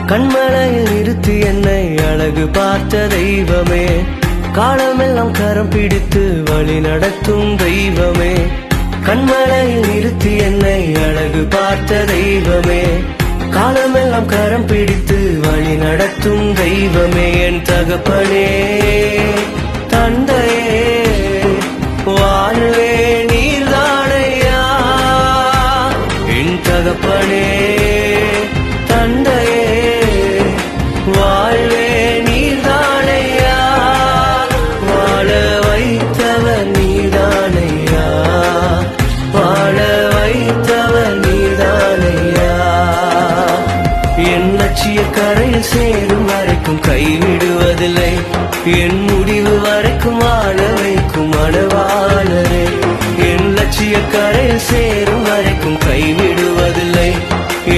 கண்மலையில் நிறுத்தி என்னை அழகு பார்த்த தெய்வமே, காலமெல்லாம் கரம் பிடித்து வழி நடத்தும் தெய்வமே. கண்மலையில் நிறுத்தி என்னை அழகு பார்த்த தெய்வமே, காலமெல்லாம் கரம் பிடித்து வழி நடத்தும் தெய்வமே. என் தகப்பனே தந்தையே வாழ்வே நீர்தானையா, என் தகப்பனே தந்தையே வாழ்வே நீர்தானையா, வாழ வைத்தவர் நீர்தானையா, வாழ வைத்தவர் நீர்தானையா. என் லட்சிய கரையில் சேரும் வரைக்கும் கைவிடுவதில்லை, என் முடிவு வரைக்கும் வாழ வைக்கும் மனவாளரே. என் லட்சிய கரையில் சேரும் வரைக்கும் கைவிடுவதில்லை,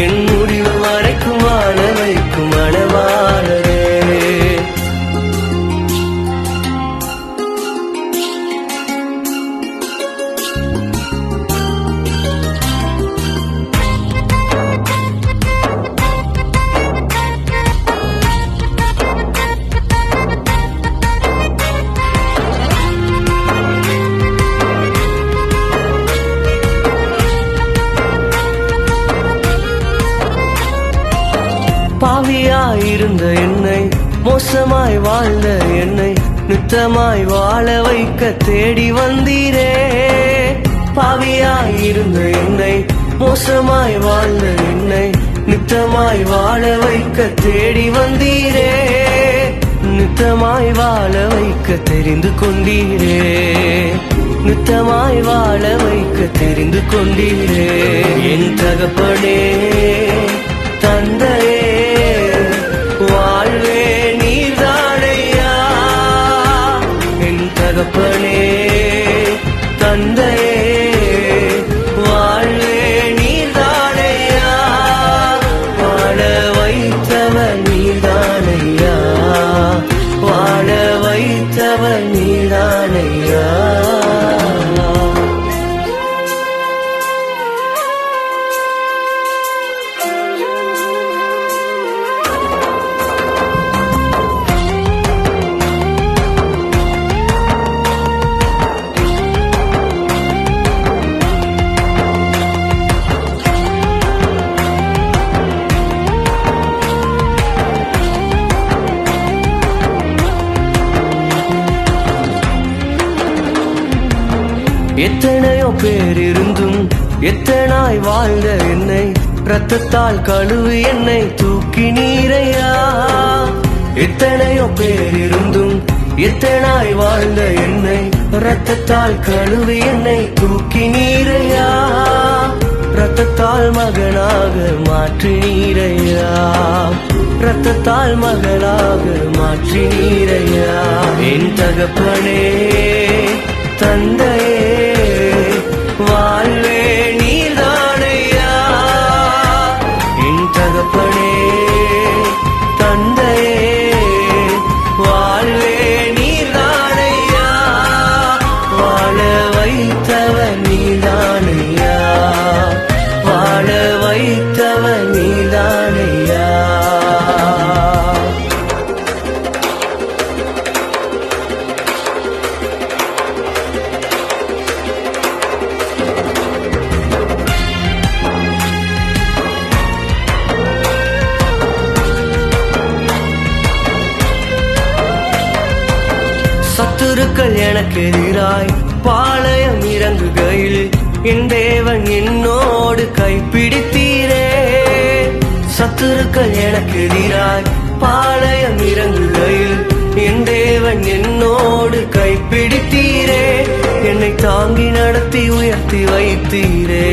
என் முடிவு வரைக்கும் வாழ வைக்கும் மனவாளரே. பாவியாயிருந்த என்னை, மோசமாய் வாழ்ந்த என்னை நித்தமாய் வாழ வைக்க தேடி வந்தீரே. பாவியாயிருந்த என்னை, மோசமாய் வாழ்ந்த என்னை நித்தமாய் வாழ வைக்க தேடி வந்தீரே. நித்தமாய் வாழ வைக்க தெரிந்து கொண்டீரே, நித்தமாய் வாழ வைக்க தெரிந்து கொண்டீரே. என் தகப்பனே தந்தையே வாழ்வே நீர்தானையா, என் தகப்பனே தந்தையே வாழ்வே நீர்தானையா, வாழ வைத்தவர் நீர்தானையா, வாழ வைத்தவர் நீர்தானையா. எத்தனையோ பேர் இருந்தும் எத்தனாய் வாழ்ந்த என்னை இரத்தத்தால் கழுவி என்னை தூக்கி நீரையா. எத்தனையோ பேர் இருந்தும் எத்தனாய் வாழ்ந்த என்னை இரத்தத்தால் கழுவி என்னை தூக்கி நீரையா. இரத்தத்தால் மகனாக மாற்றி நீரையா, இரத்தத்தால் மகனாக மாற்றி நீரையா. என் தகப்பனே தந்தையே வாழ்வே நீர்தானையா, என் தகப்பனே தந்தையே வாழ்வே நீர்தானையா, வாழ வைத்தவர் நீர்தானையா, வாழ வைத்தவர் நீர்தானையா. சத்துருக்கள் எனக்கு எதிராய் பாளையம் இறங்குகையில் என் தேவன் என்னோடு கைப்பிடித்தீரே. சத்துருக்கள் எனக்கு எதிராய் பாளையம் இறங்குகையில் என் தேவன் என்னோடு கைப்பிடித்தீரே. என்னை தாங்கி நடத்தி உயர்த்தி வைத்தீரே,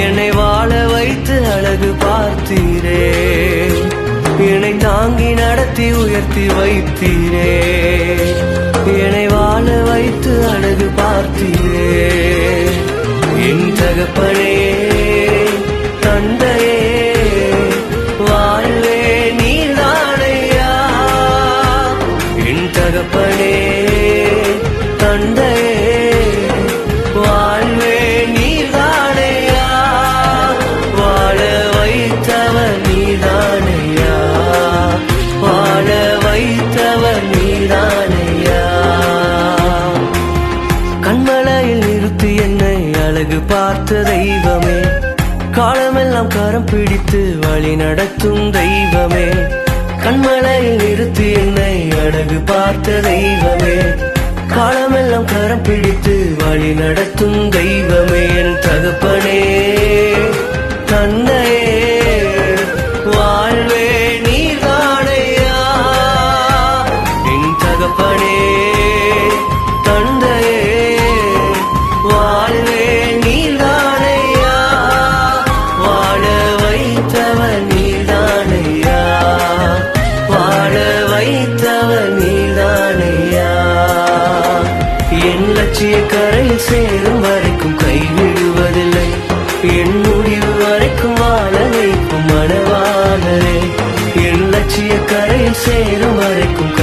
என்னை வாழ வைத்து அழகு பார்த்தீரே. என்னை தாங்கி நடத்தி உயர்த்தி வைத்தீரே, என்னை வாழ வைத்து அழகு பார்த்தீரே. என் தகப்பனே தந்தையே வாழ்வே நீர்தானையா, என் தகப்பனே தந்தையே வாழ்வே நீர்தானையா, வாழ வைத்தவர் நீர்தானே. கண்மலையில் நிறுத்தி என்னை அழகு பார்த்த தெய்வமே, காலமெல்லாம் கரம் பிடித்து வழி நடத்தும் தெய்வமே. கண்மலையில் நிறுத்தி என்னை அழகு பார்த்த தெய்வமே, காலமெல்லாம் கரம் பிடித்து வழி நடத்தும் தெய்வமே. என் தகப்பனே தந்தையே வாழ்வே நீர்தானையா. என் தகப்பனே தந்தையே வாழ்வே நீர்தானையா, வாழ வைத்தவன் நீர்தானையா, வாழ வைத்தவன் நீர்தானையா. என் லட்சிய கரையில் சேரும் வரைக்கும் கைவிடுவதில்லை, என் முடிவு வரைக்கும் வாழ வைக்கும் மனவாளரே. என் லட்சிய கரையில் சேரும் வரைக்கும்